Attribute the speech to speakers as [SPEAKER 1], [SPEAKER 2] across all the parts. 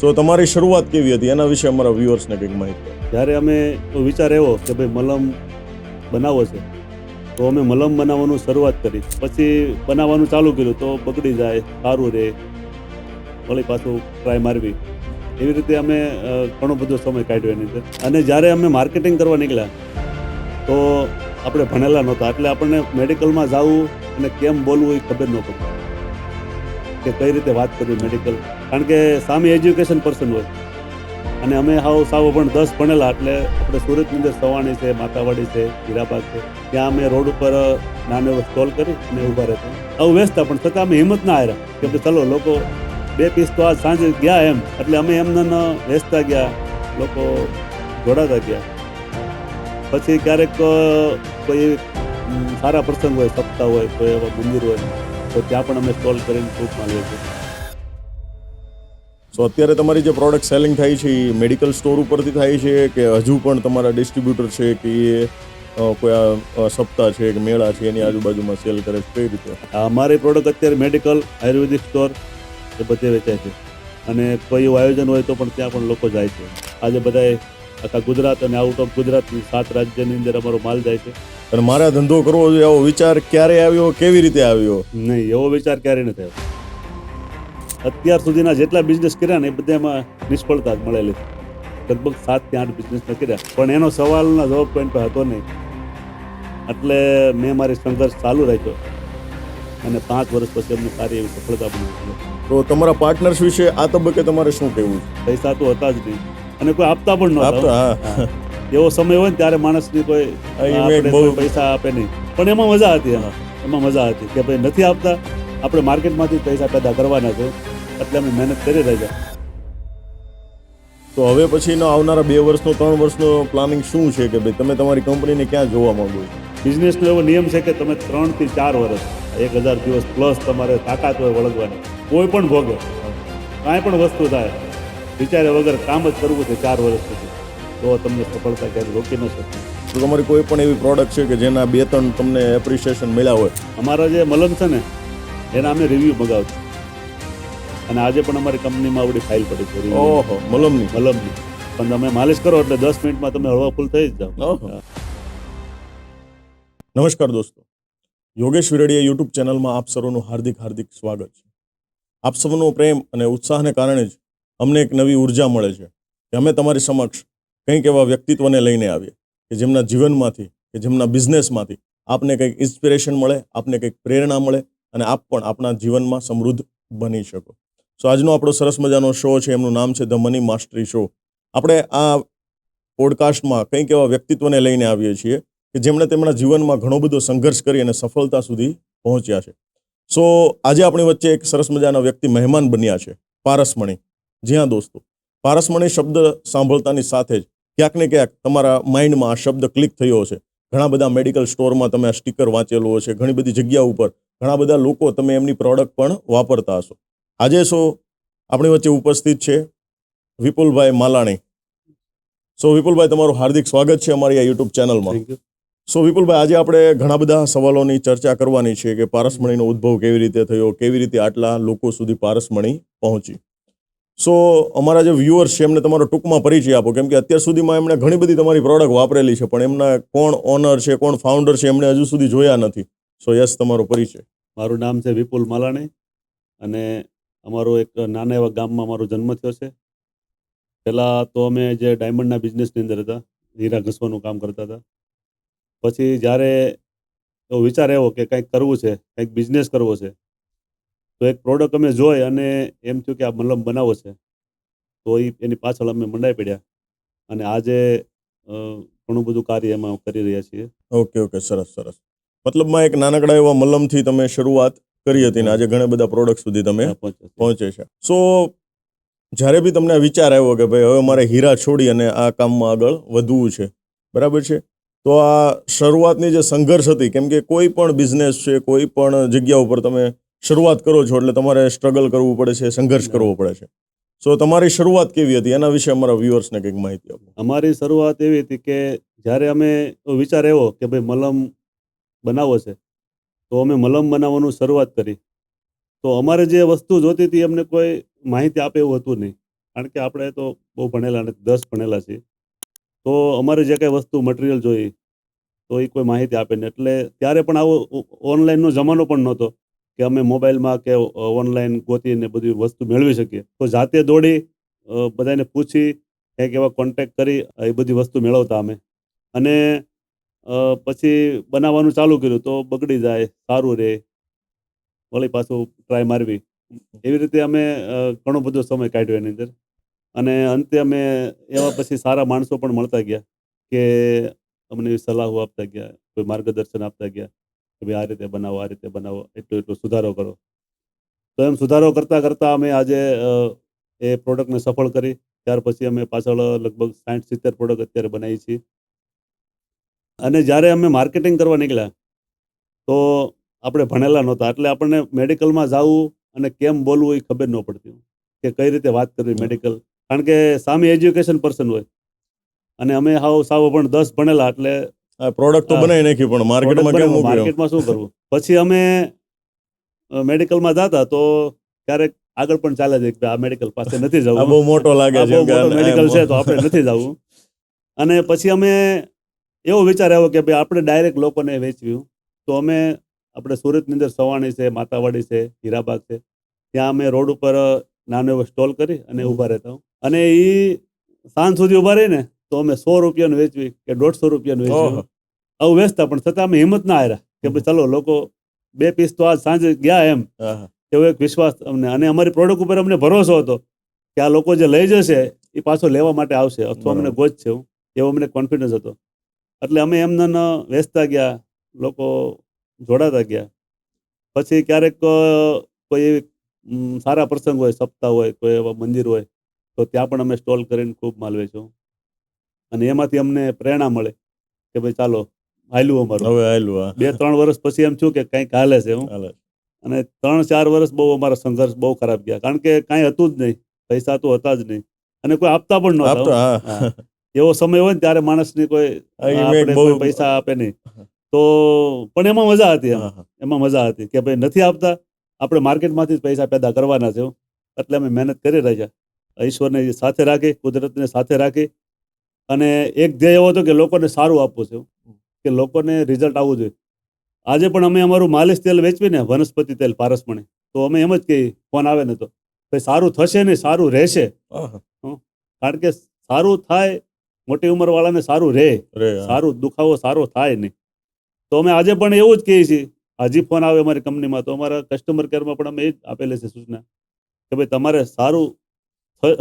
[SPEAKER 1] તો તમારી શરૂઆત કેવી હતી એના વિશે અમારા વ્યુઅર્સને કંઈક માહિતી આપો.
[SPEAKER 2] જ્યારે અમે વિચાર એવો કે ભાઈ મલમ બનાવવો છે તો અમે મલમ બનાવવાનું શરૂઆત કરી. પછી બનાવવાનું ચાલુ કર્યું તો બગડી જાય, સારું રહે, વળી પાછું ટ્રાય મારવી. એવી રીતે અમે ઘણો બધો સમય કાઢ્યો એની અંદર. અને જ્યારે અમે માર્કેટિંગ કરવા નીકળ્યા તો આપણે ભણેલા નહોતા, એટલે આપણને મેડિકલમાં જવું અને કેમ બોલવું એ ખબર ન પડતી કે કઈ રીતે વાત કરવી મેડિકલ, કારણ કે સામે એજ્યુકેશન પર્સન હોય અને અમે સાવ પણ 10 ભણેલા. એટલે આપણે સુરતની અંદર સવાણી છે, માતાવાડી છે, હીરાબાગ છે, ત્યાં અમે રોડ ઉપર નાનો એવો સ્ટોલ કરી અને ઊભા રહેતા. આવું વેચતા, પણ છતાં અમે હિંમત ના હાર્યા કે ભાઈ ચલો લોકો 2 પીસ તો આજ સાંજે ગયા એમ, એટલે અમે એમને વેચતા ગયા, લોકો જોડાતા ગયા. પછી ક્યારેક કોઈ સારા પ્રસંગ હોય, સપ્તાહ હોય, કોઈ એવા મંદિર હોય તો ત્યાં પણ અમે સ્ટોલ કરીને ફ્રૂટમાં લઈએ છીએ.
[SPEAKER 1] સો અત્યારે તમારી જે પ્રોડક્ટ સેલિંગ થાય છે એ મેડિકલ સ્ટોર ઉપરથી થાય છે કે હજુ પણ તમારા ડિસ્ટ્રીબ્યુટર છે કે એ કોઈ સપ્તાહ છે કે મેળા છે એની આજુબાજુમાં સેલ કરે છે, કઈ રીતે?
[SPEAKER 2] અમારી પ્રોડક્ટ અત્યારે મેડિકલ, આયુર્વેદિક સ્ટોર એ બધે વેચાય છે. અને કોઈ એવું આયોજન હોય તો પણ ત્યાં પણ લોકો જાય છે. આજે બધાએ આખા ગુજરાત અને આઉટ ઓફ ગુજરાતની 7 રાજ્યની અંદર અમારો માલ જાય છે.
[SPEAKER 1] અને મારે આ ધંધો કરવો જોઈએ એવો વિચાર ક્યારે આવ્યો, કેવી રીતે આવ્યો?
[SPEAKER 2] નહીં, એવો વિચાર ક્યારેય નથી આવ્યો. અત્યાર સુધીના જેટલા બિઝનેસ કર્યા ને એ બધામાં નિષ્ફળતા જ મળેલી. લગભગ 7 થી 8 બિઝનેસ કર્યા, પણ એનો સવાલના જવાબ કોઈ પર હતો નહીં. એટલે મેં મારી સંઘર્ષ ચાલુ રાખ્યો અને 5 વર્ષ પછી અમને સારી એવી સફળતા મળી.
[SPEAKER 1] તો તમારા પાર્ટનર્સ વિશે આ તબક્કે તમારે શું કહેવું છે?
[SPEAKER 2] પૈસા તો હતા જ નહીં અને કોઈ આપતા પણ નહોતા.
[SPEAKER 1] આપતા, હા.
[SPEAKER 2] એવો સમય હોય ને ત્યારે માણસની કોઈ આપણે કોઈ પૈસા આપે નહીં, પણ એમાં મજા હતી. એમાં મજા હતી કે ભાઈ નથી આપતા, આપણે માર્કેટમાંથી પૈસા પેદા કરવાના છે, એટલે અમે મહેનત કરી રહ્યા.
[SPEAKER 1] તો હવે પછીનો આવનારા 2 વર્ષનો 3 વર્ષનો પ્લાનિંગ શું છે કે ભાઈ તમે તમારી કંપનીને ક્યાં જોવા માંગો છો?
[SPEAKER 2] બિઝનેસનો એવો નિયમ છે કે તમે 3 થી 4 વર્ષ, 1000 દિવસ પ્લસ તમારે તાકાત હોય વળગવાની, કોઈ પણ ભોગે, કાંઈ પણ વસ્તુ થાય, વિચારે વગર કામ જ કરવું છે 4 વર્ષ સુધી, તો તમને સફળતા ક્યારેય રોકી ન શકે.
[SPEAKER 1] તો તમારી કોઈ પણ એવી પ્રોડક્ટ છે કે જેના 2-3 તમને એપ્રિસિએશન મળ્યા હોય?
[SPEAKER 2] અમારા જે મલમ છે ને એના અમે રિવ્યૂ મગાવશું, અને આજે પણ અમારી કંપનીમાં આવડી ફાઇલ પડી છે.
[SPEAKER 1] ઓહો, મલમની
[SPEAKER 2] પણ તમે માલિશ કરો એટલે 10 મિનિટમાં તમે હળવા ફૂલ થઈ જ જાઓ.
[SPEAKER 1] નમસ્કાર દોસ્તો, યોગેશ વિરડિયા યુટ્યુબ ચેનલમાં આપ સૌનું હાર્દિક સ્વાગત છે. આપ સૌનો પ્રેમ અને ઉત્સાહને કારણે જ અમને એક નવી ઉર્જા મળે છે કે અમે તમારી સમક્ષ કંઈક એવા વ્યક્તિત્વને લઈને આવીએ કે જેમના જીવનમાંથી, કે જેમના બિઝનેસમાંથી આપને કંઈક ઇન્સ્પિરેશન મળે, આપને કંઈક પ્રેરણા મળે અને આપ પણ આપણા જીવનમાં સમૃદ્ધ બની શકો. સો આજનો આપણો સરસ મજાનો શો છે, એમનું નામ છે ધ મની માસ્ટરી શો. આપણે આ પોડકાસ્ટમાં કંઈક એવા વ્યક્તિત્વને લઈને આવીએ છીએ કે જેમણે તેમના જીવનમાં ઘણો બધો સંઘર્ષ કરી અને સફળતા સુધી પહોંચ્યા છે. સો આજે આપણી વચ્ચે એક સરસ મજાના વ્યક્તિ મહેમાન બન્યા છે, પારસમણી. જી હા દોસ્તો, પારસમણી શબ્દ સાંભળતાની સાથે જ ક્યાંક ને ક્યાંક તમારા માઇન્ડમાં આ શબ્દ ક્લિક થયો છે. ઘણા બધા મેડિકલ સ્ટોરમાં તમે આ સ્ટીકર વાંચેલું હશે, ઘણી બધી જગ્યા ઉપર ઘણા બધા લોકો તમે એમની પ્રોડક્ટ પણ વાપરતા હશો. આજે આપણી વચ્ચે ઉપસ્થિત છે વિપુલભાઈ માલાણી. સો વિપુલભાઈ, તમારું હાર્દિક સ્વાગત છે અમારી આ યુટ્યુબ ચેનલમાં. સો વિપુલભાઈ, આજે આપણે ઘણા બધા સવાલોની ચર્ચા કરવાની છે કે પારસમણીનો ઉદ્ભવ કેવી રીતે થયો, કેવી રીતે આટલા લોકો સુધી પારસમણી પહોંચી. સો અમારા જે વ્યુઅર્સ છે એમને તમારો ટૂંકમાં પરિચય આપો, કેમ કે અત્યાર સુધીમાં એમણે ઘણી બધી તમારી પ્રોડક્ટ વાપરેલી છે, પણ એમના કોણ ઓનર છે, કોણ ફાઉન્ડર છે, એમણે હજુ સુધી જોયા નથી. સો યસ, તમારો પરિચય.
[SPEAKER 2] મારું નામ છે વિપુલ માલાણી અને અમારો એક નાના એવા ગામમાં મારો જન્મ થયો છે. પહેલાં તો અમે જે ડાયમંડના બિઝનેસની અંદર હતા, હીરા ઘસવાનું કામ કરતા હતા. પછી જ્યારે એવો વિચાર આવ્યો કે કંઈક કરવું છે, કંઈક બિઝનેસ કરવો છે, તો એક પ્રોડક્ટ અમે જોઈ અને એમ થયું કે આ મલમ બનાવવો છે, તો એની પાછળ અમે મંડાઈ પડ્યા અને આજે ઘણું બધું કાર્ય એમાં કરી રહ્યા છીએ.
[SPEAKER 1] ઓકે, સરસ. મતલબમાં એક નાનકડા એવા મલમથી તમે શરૂઆત કરી હતી ને આજે ઘણા બધા પ્રોડક્ટ સુધી તમે પહોંચે છે. સો જ્યારે બી તમને વિચાર આવ્યો કે ભાઈ હવે મારે હીરા છોડી અને આ કામમાં આગળ વધવું છે, બરાબર છે, તો આ શરૂઆતની જે સંઘર્ષ હતી, કેમ કે કોઈ પણ બિઝનેસ છે, કોઈ પણ જગ્યા ઉપર તમે શરૂઆત કરો છો એટલે તમારે સ્ટ્રગલ કરવું પડે છે, સંઘર્ષ કરવો પડે છે. સો તમારી શરૂઆત કેવી હતી એના વિશે અમારા વ્યુઅર્સને કંઈક માહિતી આપો.
[SPEAKER 2] અમારી શરૂઆત એવી હતી કે જ્યારે અમે વિચાર આવ્યો કે ભાઈ મલમ બનાવવો છે, તો અમે મલમ બનાવવાનું શરૂઆત કરી. તો અમારે જે વસ્તુ જોતી હતી એમને કોઈ માહિતી આપે એવું હતું નહીં. કારણ કે આપણે તો બહુ ભણેલા નથી, 10 ભણેલા છીએ, તો અમારે જે કંઈ વસ્તુ મટીરિયલ જોઈએ તો એ કોઈ માહિતી આપે નહીં. એટલે ત્યારે પણ આવો ઓનલાઈનનો જમાનો પણ નહોતો કે અમે મોબાઈલમાં કે ઓનલાઈન ગોતીને બધી વસ્તુ મેળવી શકીએ. તો જાતે દોડી બધાને પૂછી કંઈક એવા કોન્ટેક્ટ કરી એ બધી વસ્તુ મેળવતા અમે. અને પછી બનાવવાનું ચાલુ કર્યું તો બગડી જાય, સારું રહે, વળી પાછું ટ્રાય મારવી. એવી રીતે અમે ઘણો બધો સમય કાઢ્યો એની અંદર. અને અંતે અમે એવા પછી સારા માણસો પણ મળતા ગયા કે અમને એવી સલાહો આપતા ગયા, કોઈ માર્ગદર્શન આપતા ગયા કે ભાઈ આ રીતે બનાવો, આ રીતે બનાવો, એટલો સુધારો કરો. તો એમ સુધારો કરતાં કરતાં અમે આજે એ પ્રોડક્ટને સફળ કરી. ત્યાર પછી અમે પાછળ લગભગ 60-70 પ્રોડક્ટ અત્યારે બનાવી છીએ. અને જ્યારે અમે માર્કેટિંગ કરવા નીકળ્યા તો આપણે ભણેલા નહોતા, એટલે આપણને મેડિકલમાં જવું અને કેમ બોલવું એ ખબર ન પડતી કે કઈ રીતે વાત કરવી મેડિકલ. કારણ કે સામે એજ્યુકેશન પર્સન હોય અને અમે સાવ પણ 10 ભણેલા, એટલે
[SPEAKER 1] પ્રોડક્ટ તો બનાવી નાખી પણ માર્કેટમાં કેમ મૂક્યું?
[SPEAKER 2] માર્કેટમાં શું કરવું? પછી અમે મેડિકલમાં જતા તો ક્યારેક આગળ પણ ચાલે છે કે આ મેડિકલ પાસે નથી જવું,
[SPEAKER 1] બહુ મોટો લાગે છે,
[SPEAKER 2] મેડિકલ છે તો આપણે નથી જવું. અને પછી અમે એવો વિચાર આવ્યો કે ભાઈ આપણે ડાયરેક્ટ લોકોને વેચવ્યું. તો અમે આપણે સુરતની અંદર સવાણી છે, માતાવાડી છે, હીરાબાગ છે, ત્યાં અમે રોડ ઉપર નાનો એવો સ્ટોલ કરી અને ઊભા રહેતા. અને એ સાંજ સુધી ઊભા રહીને તો અમે 100 રૂપિયાનું વેચવી કે 150 રૂપિયાનું વેચવી, આવું વેચતા. પણ છતાં અમે હિંમત ના હાર્યા કે ભાઈ ચલો લોકો 2 પીસ તો આજ સાંજે ગયા એમ, એવો એક વિશ્વાસ અમને. અને અમારી પ્રોડક્ટ ઉપર અમને ભરોસો હતો કે આ લોકો જે લઈ જશે એ પાછો લેવા માટે આવશે અથવા અમને ગોતશે, એવો અમને કોન્ફિડન્સ હતો. એટલે અમે એમને વેચતા ગયા, લોકો જોડાતા ગયા. પછી ક્યારેક કોઈ એવી સારા પ્રસંગ હોય, સપ્તાહ હોય, કોઈ એવા મંદિર હોય તો ત્યાં પણ અમે સ્ટોલ કરીને ખૂબ માલ વેચ્યો. અને એમાંથી અમને પ્રેરણા મળે કે ભાઈ ચાલો હાલ્યું અમારું.
[SPEAKER 1] હવે હાલ્યું.
[SPEAKER 2] 2-3 વર્ષ પછી એમ થયું કે કંઈક હાલે છે. અને 3-4 વર્ષ બહુ અમારા સંઘર્ષ બહુ ખરાબ ગયા, કારણ કે કાંઈ હતું જ નહીં, પૈસા તો હતા જ નહીં અને કોઈ આપતા પણ નહોતા. એવો સમય હોય ને ત્યારે માણસની કોઈ પૈસા આપે નહીં, તો પણ એમાં મજા હતી. એમાં મજા હતી કે ભાઈ નથી આપતા, આપણે માર્કેટમાંથી જ પૈસા પેદા કરવાના છે. એટલે અમે મહેનત કરી રહ્યા, ઈશ્વરને સાથે રાખી, કુદરતને સાથે રાખી. અને એક ધ્યેય એવો હતો કે લોકોને સારું આપવું છે, કે લોકોને રિઝલ્ટ આવવું જોઈએ. આજે પણ અમે અમારું માલિશ તેલ વેચવીને, વનસ્પતિ તેલ પારસમણી, તો અમે એમ જ કહીએ, ફોન આવે ને તો ભાઈ સારું થશે ને સારું રહેશે. કારણ કે સારું થાય, મોટી ઉંમર વાળાને સારું રહે, સારું દુખાવો સારો થાય નહીં. તો અમે આજે પણ એવું જ કહીએ છીએ. હજી ફોન આવે અમારી કંપનીમાં તો અમારા કસ્ટમર કેરમાં પણ અમે એ જ આપેલી છે સૂચના કે ભાઈ તમારે સારું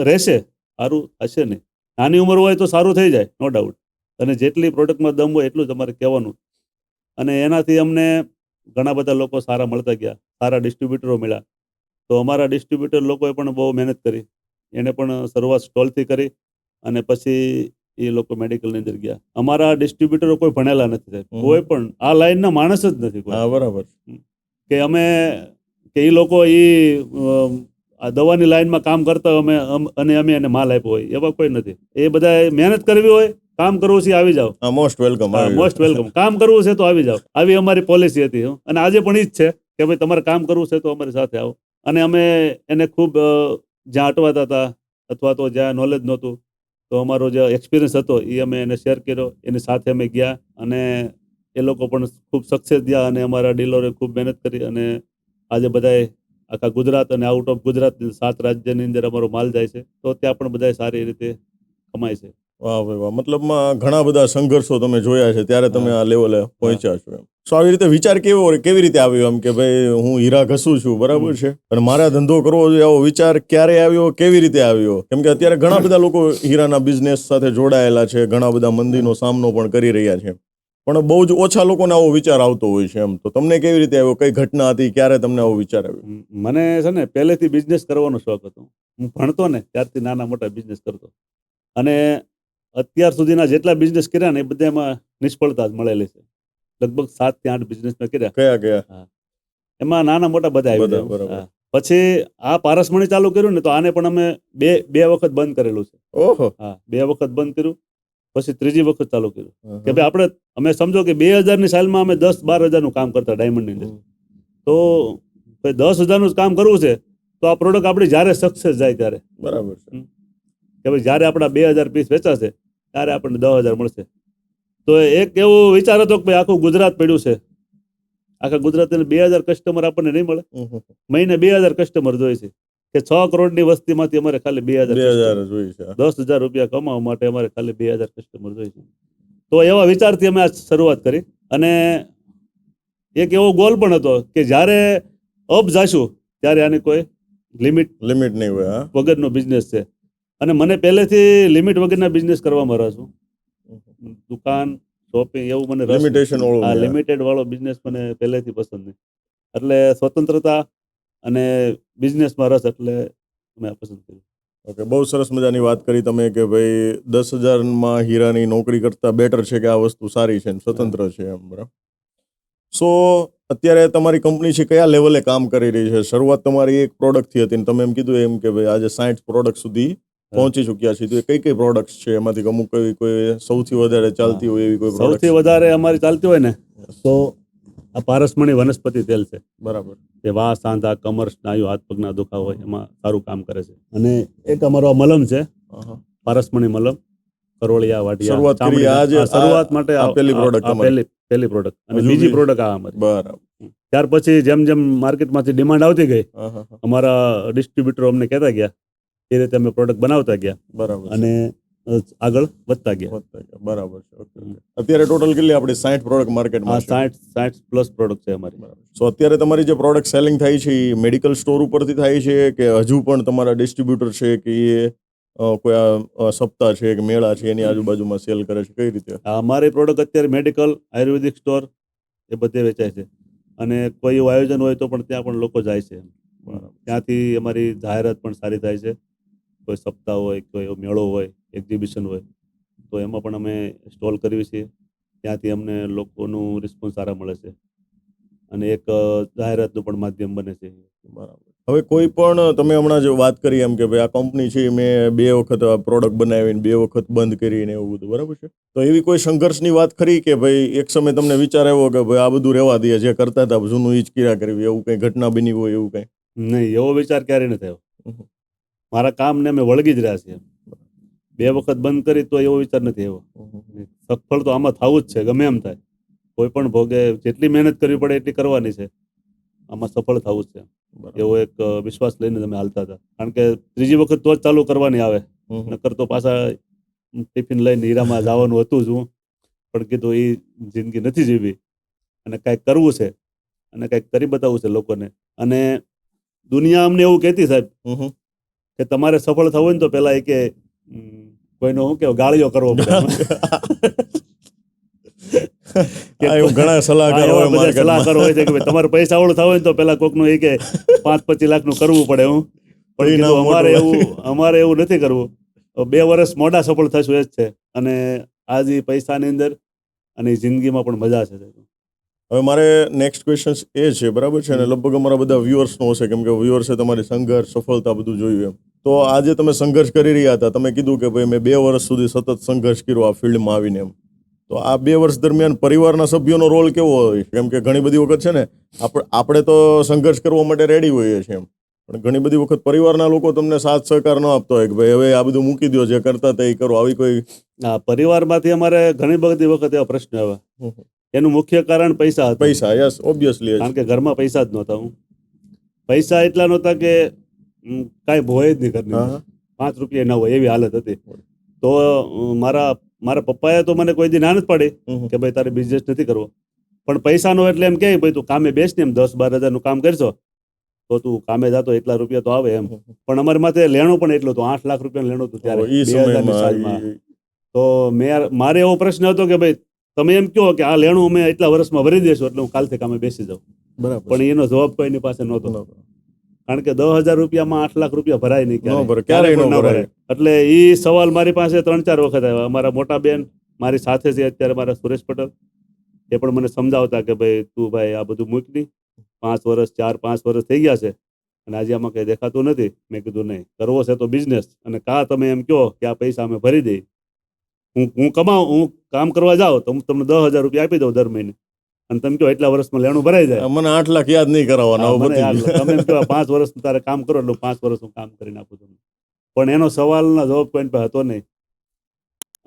[SPEAKER 2] રહેશે, સારું હશે નહીં. નાની ઉંમર હોય તો સારું થઈ જાય, નો ડાઉટ. અને જેટલી પ્રોડક્ટમાં દમ હોય એટલું જ અમારે કહેવાનું. અને એનાથી અમને ઘણા બધા લોકો સારા મળતા ગયા, સારા ડિસ્ટ્રીબ્યુટરો મળ્યા. તો અમારા ડિસ્ટ્રીબ્યુટર લોકોએ પણ બહુ મહેનત કરી. એને પણ શરૂઆત સ્ટોલથી કરી અને પછી એ લોકો મેડિકલની અંદર ગયા. અમારા ડિસ્ટ્રીબ્યુટરો કોઈ ભણેલા નથી, કોઈ પણ આ લાઈનના માણસ જ નથી કોઈ.
[SPEAKER 1] બરાબર.
[SPEAKER 2] કે અમે કે એ લોકો આ દવાની લાઈનમાં કામ કરતા અને અમે એને માલ આપ્યો હોય, એવા કોઈ નથી. એ બધા મહેનત કરવી હોય, કામ કરવું છે આવી જાઓ,
[SPEAKER 1] મોસ્ટ વેલકમ.
[SPEAKER 2] Most welcome. કામ કરવું છે તો આવી જાઓ, આવી અમારી પોલિસી હતી. અને આજે પણ ઈ જ છે કે ભાઈ તમારે કામ કરવું છે તો અમારી સાથે આવો. અને અમે એને ખૂબ જ્યાં અટવાતા હતા અથવા તો જ્યાં નોલેજ નહોતું, તો અમારો જે એક્સપિરિયન્સ હતો એ અમે એને શેર કર્યો, એની સાથે અમે ગયા અને એ લોકો પણ ખૂબ સક્સેસ થયા. અને અમારા ડીલરોએ ખૂબ મહેનત કરી અને આજે બધાએ આખા ગુજરાત અને આઉટ ઓફ ગુજરાત 7 રાજ્યની અંદર અમારો માલ જાય છે, તો ત્યાં પણ બધા સારી રીતે કમાય છે.
[SPEAKER 1] વાહ ભાઈ વાહ. મતલબમાં ઘણા બધા સંઘર્ષો તમે જોયા છે ત્યારે તમે આ લેવલે પહોંચ્યા છો. સો આવી રીતે વિચાર કેવી રીતે આવ્યો એમ કે ભાઈ હું હીરા ઘસું છું, બરાબર છે, અને મારે ધંધો કરવો જોઈએ, આવો વિચાર ક્યારે આવ્યો, કેવી રીતે આવ્યો? કેમ કે અત્યારે ઘણા બધા લોકો હીરાના બિઝનેસ સાથે જોડાયેલા છે, ઘણા બધા મંદીનો સામનો પણ કરી રહ્યા છે, પણ બહુ જ ઓછા લોકોને આવો વિચાર આવતો હોય છે. એમ તો તમને કેવી રીતે આવ્યો? કઈ ઘટના હતી, ક્યારે તમને આવો વિચાર આવ્યો?
[SPEAKER 2] મને છે ને પહેલેથી બિઝનેસ કરવાનો શોખ હતો. હું ભણતો ને ત્યારથી નાના મોટા બિઝનેસ કરતો. અને અત્યાર સુધીના જેટલા બિઝનેસ કર્યા ને એ બધામાં નિષ્ફળતા જ મળેલી છે. લગભગ 7 થી 8 બિઝનેસ મેં કર્યા.
[SPEAKER 1] કયા?
[SPEAKER 2] એમાં નાના મોટા બધા આવ્યા. પછી આ પારસમણી ચાલુ કર્યું ને તો આને પણ અમે બે વખત બંધ કરેલું છે.
[SPEAKER 1] ઓહો.
[SPEAKER 2] 2 વખત બંધ કર્યું, પછી ત્રીજી વખત ચાલુ કર્યું. કે ભાઈ અમે સમજો કે 2000ની સાલમાં અમે 10-12 હજારનું કામ કરતા ડાયમંડની અંદર. તો 10 હજારનું કામ કરવું છે તો આ પ્રોડક્ટ આપણી જ્યારે સક્સેસ જાય ત્યારે.
[SPEAKER 1] બરાબર છે.
[SPEAKER 2] કે ભાઈ જ્યારે આપણા 2000 પીસ વેચાશે ત્યારે આપણને 10,000 મળશે. તો એક એવો વિચાર હતો કે ભાઈ આખું ગુજરાત પડ્યું છે, આખા ગુજરાતને 2000 કસ્ટમર આપણને નહીં મળે. મહિને 2000 કસ્ટમર જોઈએ છે કે 6 કરોડની વસ્તીમાંથી અમારે ખાલી 2000
[SPEAKER 1] જોઈએ છે.
[SPEAKER 2] 10,000 રૂપિયા કમાવા માટે અમારે ખાલી 2000 કસ્ટમર જોઈએ છે. તો એવા વિચારથી અમે આ શરૂઆત કરી. અને એક એવો ગોલ પણ હતો કે જ્યારે અપ જાશું ત્યારે આની કોઈ લિમિટ
[SPEAKER 1] નહીં હોય. હા,
[SPEAKER 2] વગરનો બિઝનેસ છે. અને મને પહેલેથી લિમિટ વગરના બિઝનેસ કરવામાં રસ છું. દુકાન, શોપિંગ એવું મને રસ
[SPEAKER 1] લિમિટેશન વાળો.
[SPEAKER 2] આ લિમિટેડ વાળો બિઝનેસ મને પહેલેથી પસંદ નહીં. એટલે સ્વતંત્રતા અને બિઝનેસમાં રસ એટલે મેં આ પસંદ કર્યું.
[SPEAKER 1] ઓકે, બહુ સરસ મજાની વાત કરી તમે કે ભાઈ 10,000માં હીરાની નોકરી કરતા બેટર છે કે આ વસ્તુ સારી છે ને સ્વતંત્ર છે એમ. બરાબર. સો અત્યારે તમારી કંપની છે કયા લેવલે કામ કરી રહી છે? શરૂઆત તમારી એક પ્રોડક્ટથી હતી ને તમે એમ કીધું એમ કે ભાઈ આજે 60 પ્રોડક્ટ સુધી પહોંચી ચૂક્યા છે. તો એ કઈ કઈ પ્રોડક્ટ્સ છે એમાંથી અમુક કોઈ સૌથી વધારે ચાલતી હોય એવી કોઈ
[SPEAKER 2] સૌથી વધારે અમારી ચાલતી હોય ને તો આ પારસમણી વનસ્પતિ તેલ છે.
[SPEAKER 1] બરાબર.
[SPEAKER 2] તે વા, સાંધા, કમર, સ્નાયુ, હાથ પગના દુખાવા હોય એમાં સારું કામ કરે છે. અને એક અમારો આ મલમ છે, પારસમણી મલમ, કરોળિયા, વાટિયા.
[SPEAKER 1] શરૂઆત કરી આજે
[SPEAKER 2] શરૂઆત માટે
[SPEAKER 1] આ પહેલી પ્રોડક્ટ
[SPEAKER 2] પહેલી પ્રોડક્ટ અને બીજી પ્રોડક્ટ આ અમારી.
[SPEAKER 1] બરાબર.
[SPEAKER 2] ત્યાર પછી જેમ જેમ માર્કેટમાંથી ડિમાન્ડ આવતી ગઈ, અમારા ડિસ્ટ્રીબ્યુટરો અમને કહેતા ગયા, એ રીતે અમે પ્રોડક્ટ બનાવતા ગયા.
[SPEAKER 1] બરાબર.
[SPEAKER 2] અને આગળ વધતા ગયા.
[SPEAKER 1] બરાબર છે. અત્યારે ટોટલ કેટલી આપણી 60 પ્રોડક્ટ માર્કેટમાં?
[SPEAKER 2] 60 પ્લસ પ્રોડક્ટ છે અમારી.
[SPEAKER 1] સો અત્યારે તમારી જે પ્રોડક્ટ સેલિંગ થાય છે એ મેડિકલ સ્ટોર ઉપરથી થાય છે કે હજુ પણ તમારા ડિસ્ટ્રીબ્યુટર છે કે એ કોઈ સપ્તાહ છે કે મેળા છે એની આજુબાજુમાં સેલ કરે છે? કઈ રીતે
[SPEAKER 2] અમારી પ્રોડક્ટ અત્યારે મેડિકલ, આયુર્વેદિક સ્ટોર એ બધે વેચાય છે. અને કોઈ એવું આયોજન હોય તો પણ ત્યાં પણ લોકો જાય છે. ત્યાંથી અમારી જાહેરાત પણ સારી થાય છે. કોઈ સપ્તાહ હોય, કોઈ એવો મેળો હોય, એક્ઝિબિશન હોય તો એમાં પણ અમે સ્ટોલ કરીએ છીએ. ત્યાંથી અમને લોકોનું રિસ્પોન્સ સારા મળે છે અને એક જાહેરાતનું પણ માધ્યમ બને છે.
[SPEAKER 1] બરાબર. હવે કોઈ પણ તમે હમણાં જે વાત કરી એમ કે ભાઈ આ કંપની છે મેં 2 વખત પ્રોડક્ટ બનાવીને 2 વખત બંધ કરીને એવું બધું, બરાબર છે? તો એવી કોઈ સંઘર્ષની વાત ખરી કે ભાઈ એક સમય તમને વિચાર આવ્યો કે ભાઈ આ બધું રહેવા દઈએ, જે કરતા હતા જૂનું ઈ જ કર્યા કરવી, એવું કંઈ ઘટના બની હોય એવું કંઈ?
[SPEAKER 2] નહીં, એવો વિચાર ક્યારેય નથી થયો. મારા કામને અમે વળગી જ રહ્યા છીએ. 2 વખત બંધ કરી તો એવો વિચાર નથી આવ્યો. સફળ તો આમાં થવું જ છે, ગમે એમ થાય. કોઈ પણ ભોગે જેટલી મહેનત કરવી પડે એટલી કરવાની છે. આમાં સફળ થવું જ છે એવો એક વિશ્વાસ લઈને તમે હાલતા હતા. કારણ કે 3જી વખત તો જ ચાલુ કરવાની આવે, નકર તો પાછા ટિફિન લઈને હીરામાં જવાનું હતું જ. હું પણ કીધું એ જિંદગી નથી જીવી અને કાંઈક કરવું છે અને કાંઈક કરી બતાવવું છે લોકોને. અને દુનિયા અમને એવું કહેતી સાહેબ કે તમારે સફળ થવું હોય ને તો પેલા એ કે કોઈનો શું કે ગાળિયો કરવો પડે.
[SPEAKER 1] ઘણા સલાહકારો
[SPEAKER 2] હોય છે કે તમારે પૈસા વાળું થવું હોય તો પેલા કોકનું એ કે 5-25 લાખનું કરવું પડે. પણ અમારે એવું નથી કરવું. 2 વર્ષ મોડા સફળ થશું એ જ છે. અને આજ પૈસાની અંદર અને જિંદગીમાં પણ મજા છે.
[SPEAKER 1] હવે મારે નેક્સ્ટ ક્વેશ્ચન એ છે, બરાબર છે, અને લગભગ અમારા બધા વ્યુઅર્સનો હશે કેમ કે વ્યુઅર્સે તમારી સંઘર્ષ, સફળતા બધું જોયું એમ. તો આજે તમે સંઘર્ષ કરી રહ્યા હતા, તમે કીધું કે ભાઈ મેં 2 વર્ષ સુધી સતત સંઘર્ષ કર્યો આ ફિલ્ડમાં આવીને એમ. તો આ 2 વર્ષ દરમિયાન પરિવારના સભ્યોનો રોલ કેવો હોય? કેમ કે ઘણી બધી વખત છે ને આપણે તો સંઘર્ષ કરવા માટે રેડી હોઈએ છીએ એમ, પણ ઘણી બધી વખત પરિવારના લોકો તમને સાથ સહકાર ન આપતો હોય કે ભાઈ હવે આ બધું મૂકી દો, જે કરતા તે કરો. આવી કોઈ
[SPEAKER 2] પરિવારમાંથી અમારે ઘણી બધી વખત એવા પ્રશ્ન આવ્યા. એનું મુખ્ય કારણ પૈસા હતા.
[SPEAKER 1] પૈસા, યસ, ઓબ્વિયસલી.
[SPEAKER 2] કારણ કે ઘરમાં પૈસા જ નહોતા. પૈસા એટલા નહોતા કે કાંઈ ભોય જ નહીં ઘરની. 5 રૂપિયા ના હોય એવી હાલત હતી. તો મારા પપ્પાએ તો મને કોઈ દી ના નથી પાડી કે ભાઈ તારે બિઝનેસ નથી કરવો. પણ પૈસાનો એટલે એમ કે ભાઈ તું કામે બેસ ને, એમ 10-12 હજારનું કામ કરશો તો તું કામે જાતો એટલા રૂપિયા તો આવે એમ. પણ અમારી માથે લેણું પણ એટલું હતું, 8 લાખ રૂપિયા લેણું હતું ત્યારે 2000ની સાલમાં. તો મારે એવો પ્રશ્ન હતો કે ભાઈ તમે એમ કહો કે આ લેણું અમે એટલા વર્ષમાં ભરી દેશું એટલે હું કાલથી કામે બેસી જાઉં.
[SPEAKER 1] બરાબર.
[SPEAKER 2] પણ એનો જવાબ કોઈની પાસે નહોતો. કારણ કે 10,000 રૂપિયામાં 8 લાખ રૂપિયા ભરાય નહીં, ક્યારેય ન ભરાય. એટલે એ સવાલ મારી પાસે 3-4 વખત આવ્યા. અમારા મોટા બેન મારી સાથે છે અત્યારે, મારા સુરેશ પટેલ, એ પણ મને સમજાવતા કે ભાઈ તું ભાઈ આ બધું મૂક નહીં, 5 વર્ષ 4-5 વર્ષ થઈ ગયા છે અને આજે આમાં કંઈ દેખાતું નથી. મેં કીધું નહીં, કરવો છે તો બિઝનેસ. અને તમે એમ કહો કે આ પૈસા અમે ભરી દઈ, હું કમાઉં, હું કામ કરવા જાઉં તો હું તમને 10,000 રૂપિયા આપી દઉં દર મહિને, અને તમે કહો એટલા વર્ષમાં લેણું ભરાઈ જાય.
[SPEAKER 1] મને 8 લાખ યાદ નહીં કરાવવાના.
[SPEAKER 2] તમે એમ કહો 5 વર્ષ તારે કામ કરો એટલે 5 વર્ષ હું કામ કરીને આપું તમને. પણ એનો સવાલના જવાબ કોઈ પાસે હતો નહીં.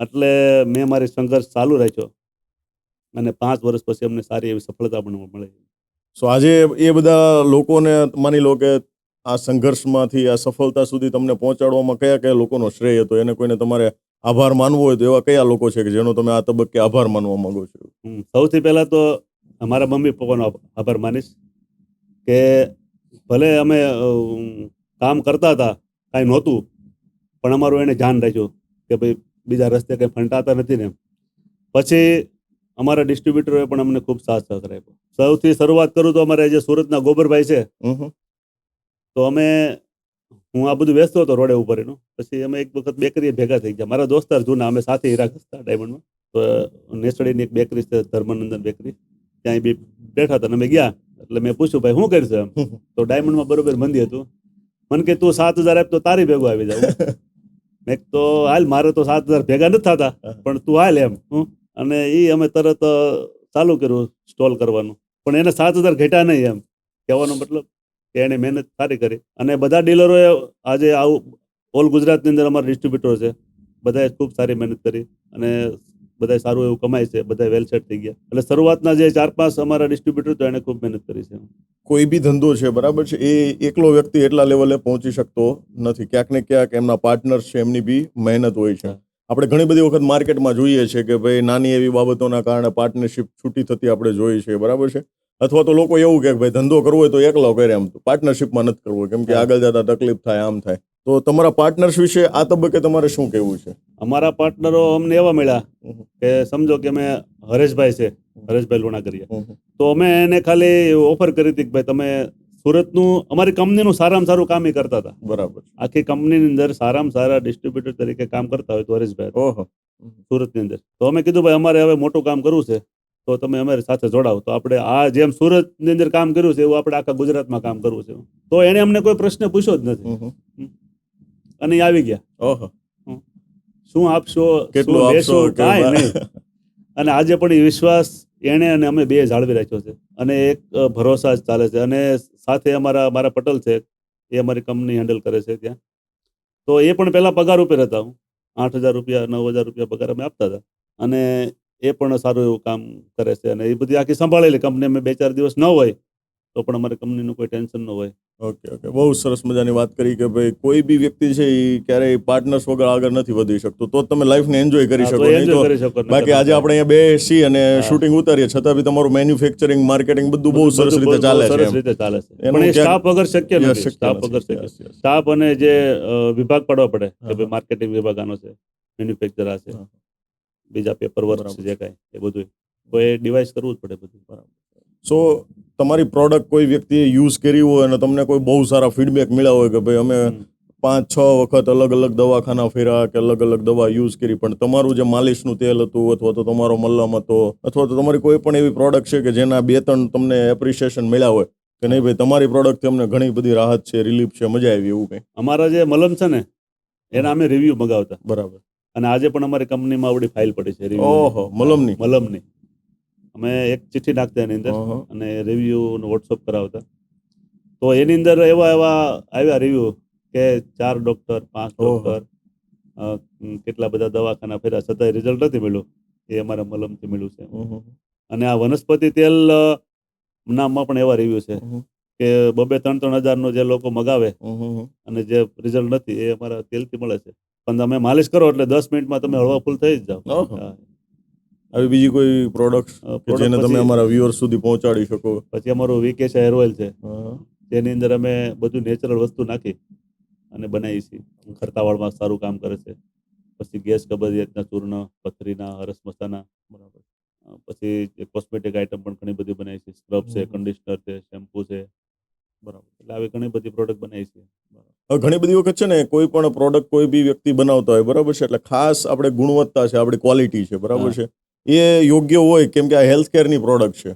[SPEAKER 2] એટલે મેં મારી સંઘર્ષ ચાલુ રાખ્યો અને 5 વર્ષ પછી અમને સારી એવી સફળતા પણ મળી.
[SPEAKER 1] સો આજે એ બધા લોકોને માની લો કે આ સંઘર્ષમાંથી આ સફળતા સુધી તમને પહોંચાડવામાં કયા કયા લોકોનો શ્રેય હતો, એને કોઈને તમારે આભાર માનવો હોય તો એવા કયા લોકો છે કે જેનો તમે આ તબક્કે આભાર માનવા માંગો છો?
[SPEAKER 2] સૌથી પહેલા તો અમારા મમ્મી પપ્પાનો આભાર માનીશ કે ભલે અમે કામ કરતા હતા, કાંઈ નહોતું, પણ અમારું એને ધ્યાન રાખ્યું કે ભાઈ બીજા રસ્તે કંઈ ફંટાતા નથી ને. પછી અમારા ડિસ્ટ્રીબ્યુટરોએ પણ અમને ખૂબ સાથ સહકાર આપ્યો. સૌથી શરૂઆત કરું તો અમારે જે સુરતના ગોબરભાઈ છે, તો હું આ બધું વેચતો હતો રોડે ઉપર એનું. પછી અમે એક વખત બેકરીએ ભેગા થઈ ગયા, મારા દોસ્તાર જૂના, અમે સાથે હીરા ઘસતા ડાયમંડમાં. તો નેસડીની એક બેકરી છે, ધર્મનંદન બેકરી, ત્યાં બી બેઠા હતા. અમે ગયા એટલે મેં પૂછ્યું, ભાઈ શું કરશે એમ? તો ડાયમંડમાં બરોબર મંદી હતું. મને કે તું 7,000 આપ તો તારી ભેગું આવી જાવ. મેં તો હાલ, મારે તો 7,000 ભેગા નથી થતા, પણ તું હાલ એમ. અને એ અમે તરત ચાલુ કર્યું સ્ટોલ કરવાનું. પણ એને 7,000 ઘટ્યા નહીં, એમ કહેવાનો મતલબ કે એને મહેનત સારી કરી. અને બધા ડીલરોએ આજે આવું ઓલ ગુજરાતની અંદર અમારા ડિસ્ટ્રીબ્યુટર છે, બધાએ ખૂબ સારી મહેનત કરી અને બધાએ સારું એવું કમાય છે, બધા વેલ સેટ થઈ ગયા. એટલે શરૂઆતના જે 4-5 અમારા ડિસ્ટ્રીબ્યુટર તો એને ખૂબ મહેનત કરી છે.
[SPEAKER 1] કોઈ બી ધંધો છે, બરાબર છે, એ એકલો વ્યક્તિ એટલા લેવલે પહોંચી શકતો નથી. ક્યાંક ને ક્યાંક એમના પાર્ટનર્સ છે, એમની બી મહેનત હોય છે. આપણે ઘણી બધી વખત માર્કેટમાં જોઈએ છે કે ભાઈ નાની એવી બાબતોના કારણે પાર્ટનરશિપ છૂટી થતી આપણે જોઈએ છે, બરાબર છે. અથવા તો લોકો એવું કે ભાઈ ધંધો કરવો હોય તો એકલો કરે, એમ પાર્ટનરશિપમાં નથી કરવો કેમ કે આગળ જતા તકલીફ થાય, આમ થાય. તો તમારા પાર્ટનર્સ વિશે આ તબક્કે તમારે શું કહેવું છે?
[SPEAKER 2] અમારા પાર્ટનરો અમને એવા મળ્યા કે સમજો કે અમે હરેશભાઈ છે, હરેશભાઈ લુણાગરિયા, તો અમે એને ખાલી ઓફર કરી હતી કે ભાઈ તમે સુરતનું અમારી કંપનીનું સારામાં સારું કામ ઈ કરતા હતા.
[SPEAKER 1] બરાબર.
[SPEAKER 2] આખી કંપનીની અંદર સારામાં સારા ડિસ્ટ્રીબ્યુટર તરીકે કામ કરતા હોય તો હરેશભાઈ
[SPEAKER 1] ઓહો,
[SPEAKER 2] સુરતની અંદર. તો અમે કીધું ભાઈ અમારે હવે મોટું કામ કરવું છે, તો તમે અમારી સાથે જોડાવો. તો આપણે આ જેમ સુરતની અંદર કામ કર્યું છે એવું આપણે આખા ગુજરાતમાં કામ કરવું છે. તો એને અમને કોઈ પ્રશ્ન પૂછ્યો જ નથી અને ઈ આવી ગયા.
[SPEAKER 1] ઓહો,
[SPEAKER 2] શું આપશો,
[SPEAKER 1] કેટલું
[SPEAKER 2] શું
[SPEAKER 1] આપશો,
[SPEAKER 2] લેશો, કાંઈ નહીં. અને આજે પણ એ વિશ્વાસ એને અને અમે બે જાળવી રાખ્યો છે અને એક ભરોસા જ ચાલે છે. અને સાથે મારા પટેલ છે, એ અમારી કંપની હેન્ડલ કરે છે ત્યાં. તો એ પણ પહેલા પગાર ઉપર હતા. હું 8,000 રૂપિયા 9,000 રૂપિયા પગાર અમે આપતા હતા અને એ પણ સારું એવું કામ કરે છે. અને એ બધી આખી સંભાળેલી કંપની, અમે 2-4 દિવસ ન હોય તો પણ અમારી કંપનીનું કોઈ ટેન્શન ન હોય.
[SPEAKER 1] ઓકે ઓકે, બહુ સરસ મજાની વાત કરી કે ભાઈ કોઈ બી વ્યક્તિ છે એ ક્યારેય પાર્ટનર્સ વગર આગળ નથી વધી શકતો. તો તમે લાઈફને એન્જોય કરી શકો. નહીં તો બાકી આજે આપણે અહીંયા બેસી અને શૂટિંગ ઉતારીએ છતાં બી તમારું મેન્યુફેક્ચરિંગ, માર્કેટિંગ બધું બહુ સરસ રીતે ચાલે છે.
[SPEAKER 2] સરસ રીતે ચાલે છે, પણ એ સ્ટાફ વગર શક્ય નથી. સ્ટાફ વગર શક્ય. સ્ટાફ અને જે વિભાગ પાડવા પડે કે ભાઈ માર્કેટિંગ વિભાગ આનો છે, મેન્યુફેક્ચર આ છે, બીજા પેપર વર્ક છે, જે કાંઈ એ બધું તો એ ડિવાઇસ કરવું જ પડે બધું. બરાબર.
[SPEAKER 1] સો તમારી પ્રોડક્ટ કોઈ વ્યક્તિએ યુઝ કરી હોય અને તમને કોઈ બહુ સારા ફીડબેક મળ્યા હોય કે ભાઈ અમે 5-6 વખત અલગ અલગ દવાખાના ફેર્યા કે અલગ અલગ દવા યુઝ કરી, પણ તમારું જે માલિશનું તેલ હતું અથવા તો તમારો મલ્લમ હતો અથવા તો તમારી કોઈ પણ એવી પ્રોડક્ટ છે કે જેના 2-3 તમને એપ્રિશિએશન મળ્યા હોય કે નહીં ભાઈ તમારી પ્રોડક્ટથી અમને ઘણી બધી રાહત છે, રિલીફ છે, મજા આવી, એવું કંઈ?
[SPEAKER 2] અમારા જે મલમ છે ને એના અમે રિવ્યુ મગાવતા.
[SPEAKER 1] બરાબર.
[SPEAKER 2] અને આજે પણ અમારી કંપનીમાં આવડી ફાઇલ પડી છે
[SPEAKER 1] ઓહો, મલમની.
[SPEAKER 2] અમે એક ચિઠ્ઠી નાખતા એની અંદર અને રિવ્યુ વોટ્સઅપ કરાવતા. તો એની અંદર એવા આવ્યા રિવ્યુ કે 4 ડોક્ટર 5 ડોક્ટર કેટલા બધા દવાખાના ફેર્યા છતાંય રિઝલ્ટ નથી મળ્યું. એ અમારા મલમથી મળ્યું છે. અને આ વનસ્પતિ તેલ નામમાં પણ એવા રિવ્યુ છે કે 2-3 હજારનો જે લોકો મગાવે અને જે રિઝલ્ટ નથી એ અમારા તેલથી મળે છે. પણ તમે માલિશ કરો એટલે 10 મિનિટમાં તમે હળવા ફૂલ થઈ જ જાઓ.
[SPEAKER 1] આવી બીજી કોઈ પ્રોડક્ટ કે જેને તમે અમારા વ્યુઅર્સ સુધી પહોંચાડી શકો?
[SPEAKER 2] પછી અમારું વીકેશ હેર ઓઇલ છે, તેની અંદર અમે બધું નેચરલ વસ્તુ નાખી અને બનાવી છીએ. ખરતાવાળમાં સારું કામ કરે છે. પછી ગેસ કબજિયાતના ચૂર્ણ, પથરીના, હરસ મસાના, બરાબર. પછી કોસ્મેટિક આઇટમ પણ ઘણી બધી બનાવી છે. સ્ક્રબ છે, કન્ડિશનર છે, શેમ્પુ છે, બરાબર. એટલે આવી ઘણી બધી પ્રોડક્ટ બનાવી છે.
[SPEAKER 1] ઘણી બધી વખત છે ને કોઈ પણ પ્રોડક્ટ કોઈ બી વ્યક્તિ બનાવતા હોય, બરાબર છે, એટલે ખાસ આપણે ગુણવત્તા છે, આપણી ક્વોલિટી છે, બરાબર છે, એ યોગ્ય હોય કેમ કે આ હેલ્થ કેરની પ્રોડક્ટ છે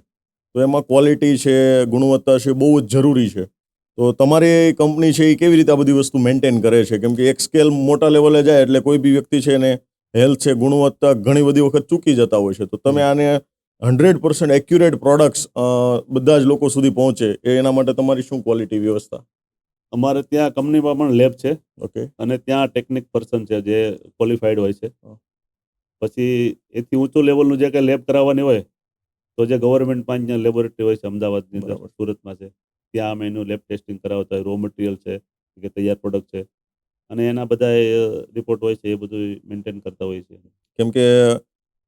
[SPEAKER 1] તો એમાં ક્વોલિટી છે, ગુણવત્તા છે, બહુ જ જરૂરી છે. તો તમારી કંપની છે એ કેવી રીતે આ બધી વસ્તુ મેન્ટેન કરે છે? કેમ કે એક સ્કેલ મોટા લેવલે જાય એટલે કોઈ બી વ્યક્તિ છે એને હેલ્થ છે, ગુણવત્તા ઘણી બધી વખત ચૂકી જતા હોય છે. તો તમે આને 100% એક્યુરેટ પ્રોડક્ટ્સ બધા જ લોકો સુધી પહોંચે એના માટે તમારી શું ક્વોલિટી વ્યવસ્થા?
[SPEAKER 2] અમારે ત્યાં કંપનીમાં પણ લેબ છે
[SPEAKER 1] ઓકે,
[SPEAKER 2] અને ત્યાં ટેકનિક પર્સન છે જે ક્વોલિફાઈડ હોય છે.
[SPEAKER 1] હા.
[SPEAKER 2] પછી એથી ઊંચું લેવલનું જે કંઈ લેબ કરાવવાની હોય તો જે ગવર્મેન્ટમાં અહીંયા લેબોરેટરી હોય છે અમદાવાદની અંદર,
[SPEAKER 1] બરાબર.
[SPEAKER 2] સુરતમાં છે, ત્યાં અમે એનું લેબ ટેસ્ટિંગ કરાવતા હોય, રો મટીરિયલ છે કે તૈયાર પ્રોડક્ટ છે અને એના બધા રિપોર્ટ હોય છે એ બધું મેન્ટેન કરતા હોય છે.
[SPEAKER 1] કેમ કે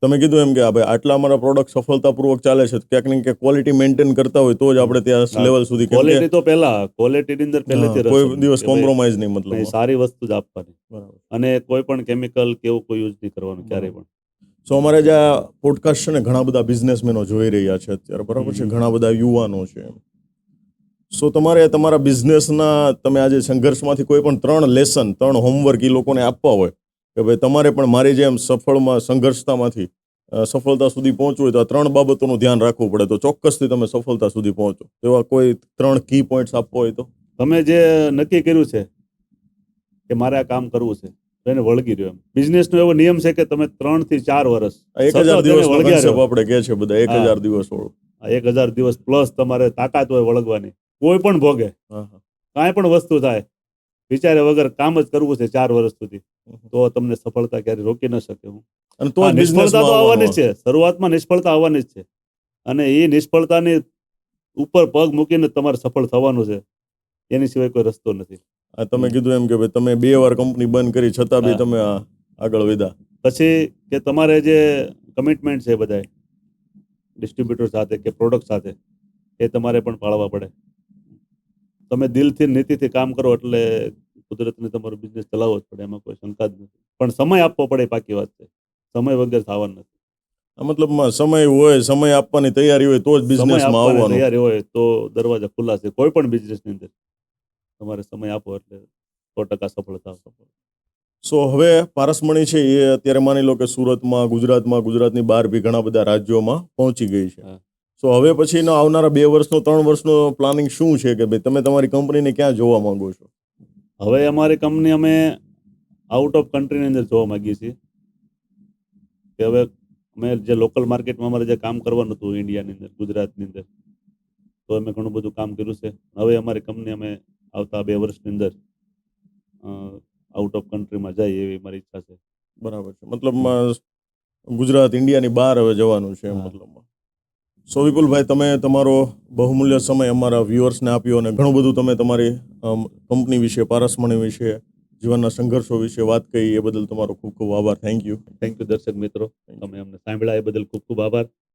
[SPEAKER 1] તમે કીધું એમ કે આ ભાઈ આટલા અમારા પ્રોડક્ટ સફળતાપૂર્વક ચાલે છે તો ક્યાંક ને ક્યાંક ક્વોલિટી મેન્ટેન કરતા હોય તો જ આપણે ત્યાં
[SPEAKER 2] હા.
[SPEAKER 1] લેવલ સુધી, કેમ કે
[SPEAKER 2] ક્વોલિટી તો પહેલા, ક્વોલિટીની અંદર પહેલેથી રસ
[SPEAKER 1] કોઈ
[SPEAKER 2] અમને
[SPEAKER 1] દિવસ
[SPEAKER 2] કે ભાઈ
[SPEAKER 1] કોમ્પ્રોમાઇઝ નહીં, મતલબ
[SPEAKER 2] નહીં, સારી વસ્તુ જ આપવાની
[SPEAKER 1] બરાબર.
[SPEAKER 2] અને કોઈ પણ કેમિકલ કે એવું કોઈ યુઝ નહીં કરવાનું ક્યારેય પણ.
[SPEAKER 1] સો અમારે જે આ પોડકાસ્ટ છે ને ઘણા બધા બિઝનેસમેનો જોઈ રહ્યા છે અત્યારે, બરાબર છે, ઘણા બધા યુવાનો છે. સો તમારે તમારા બિઝનેસના તમે આજે સંઘર્ષમાંથી કોઈ પણ 3 લેસન, 3 હોમવર્ક એ લોકોને આપવા હોય કે ભાઈ તમારે પણ મારી જેમ સફળમાં સંઘર્ષતામાંથી સફળતા સુધી પહોંચવું હોય તો આ 3 બાબતોનું ધ્યાન રાખવું પડે તો ચોક્કસથી તમે સફળતા સુધી પહોંચો. એવા કોઈ 3 કી પોઈન્ટ્સ આપવા હોય તો?
[SPEAKER 2] તમે જે નક્કી કર્યું છે કે મારે આ કામ કરવું છે તો એને વળગી રહ્યો. એમ બિઝનેસનો એવો નિયમ છે કે તમે 3 થી 4 વર્ષ
[SPEAKER 1] આ 1000
[SPEAKER 2] સતત એને
[SPEAKER 1] દિવસનો
[SPEAKER 2] વળગ્યા
[SPEAKER 1] concept
[SPEAKER 2] રહો.
[SPEAKER 1] આપણે કહે છે બધા 1000 દિવસ વાળું.
[SPEAKER 2] આ 1000 દિવસ પ્લસ તમારે તાકાત હોય વળગવાની, કોઈ પણ ભોગે,
[SPEAKER 1] હા, હા.
[SPEAKER 2] કાંઈ પણ વસ્તુ થાય, વિચારે વગર કામ જ કરવું છે 4 વર્ષ સુધી, તો તમને સફળતા ક્યારે રોકી ન શકે. હું
[SPEAKER 1] અને તો
[SPEAKER 2] હા,
[SPEAKER 1] જ
[SPEAKER 2] નિષ્ફળતા
[SPEAKER 1] બિઝનેસમાં
[SPEAKER 2] તો આવવાની
[SPEAKER 1] આવવાનું.
[SPEAKER 2] જ છે, શરૂઆતમાં નિષ્ફળતા આવવાની જ છે અને એ નિષ્ફળતાની ઉપર પગ મૂકીને તમારે સફળ થવાનું છે, એની સિવાય કોઈ રસ્તો નથી.
[SPEAKER 1] આ તમે કીધું એમ કે ભાઈ તમે 2 વાર કંપની બંધ કરી છતાં બી
[SPEAKER 2] હા.
[SPEAKER 1] તમે આગળ વધ્યા.
[SPEAKER 2] પછી કે તમારે જે કમિટમેન્ટ છે બધા ડિસ્ટ્રીબ્યુટર સાથે કે પ્રોડક્ટ સાથે, એ તમારે પણ પાળવા પડે. તમે દિલથી નીતિથી કામ કરો એટલે કુદરતને તમારો બિઝનેસ ચલાવવો જ પડે, એમાં કોઈ શંકા જ નથી. પણ સમય આપવો પડે, પાકી વાત છે. સમય વગર થવાનું નથી.
[SPEAKER 1] આ મતલબમાં સમય હોય, સમય આપવાની તૈયારી હોય તો જ
[SPEAKER 2] સમય
[SPEAKER 1] બિઝનેસમાં
[SPEAKER 2] આપવાની
[SPEAKER 1] આવવાનું.
[SPEAKER 2] તૈયારી હોય તો દરવાજા ખુલ્લા છે કોઈ પણ બિઝનેસની અંદર. તમારે સમય આપો એટલે 100% સફળ થાવ.
[SPEAKER 1] સો હવે પારસમણી છે એ અત્યારે માની લો કે સુરતમાં, ગુજરાતમાં, ગુજરાતની બહાર બી ઘણા બધા રાજ્યોમાં પહોંચી ગઈ છે.
[SPEAKER 2] હા.
[SPEAKER 1] સો હવે પછીનો આવનારા 2 વર્ષનો, 3 વર્ષનો પ્લાનિંગ શું છે કે ભાઈ તમે તમારી કંપનીને ક્યાં જોવા માંગો છો?
[SPEAKER 2] હવે અમારી કંપની અમે આઉટ ઓફ કન્ટ્રીની અંદર જોવા માંગીએ છીએ કે હવે અમે જે લોકલ માર્કેટમાં અમારે જે કામ કરવાનું હતું ઇન્ડિયાની અંદર, ગુજરાતની અંદર, તો અમે ઘણું બધું કામ કર્યું છે. હવે અમારી કંપની અમે આવતા 2 વર્ષની અંદર આઉટ ઓફ કન્ટ્રીમાં જાય એવી મારી ઈચ્છા છે.
[SPEAKER 1] બરાબર છે, મતલબમાં ગુજરાત, ઇન્ડિયાની બહાર હવે જવાનું છે એમ
[SPEAKER 2] હા.
[SPEAKER 1] મતલબમાં. સો વિપુલભાઈ, તમે તમારો બહુમૂલ્ય સમય અમારા વ્યુઅર્સને આપ્યો અને ઘણું બધું તમે તમારી કંપની વિશે, પારસમણી વિશે, જીવનના સંઘર્ષો વિશે વાત કરી, એ બદલ તમારો ખૂબ ખૂબ આભાર. Thank you.
[SPEAKER 2] થેન્ક યુ દર્શક મિત્રો, તમે અમને સાંભળ્યા એ બદલ ખૂબ ખૂબ આભાર.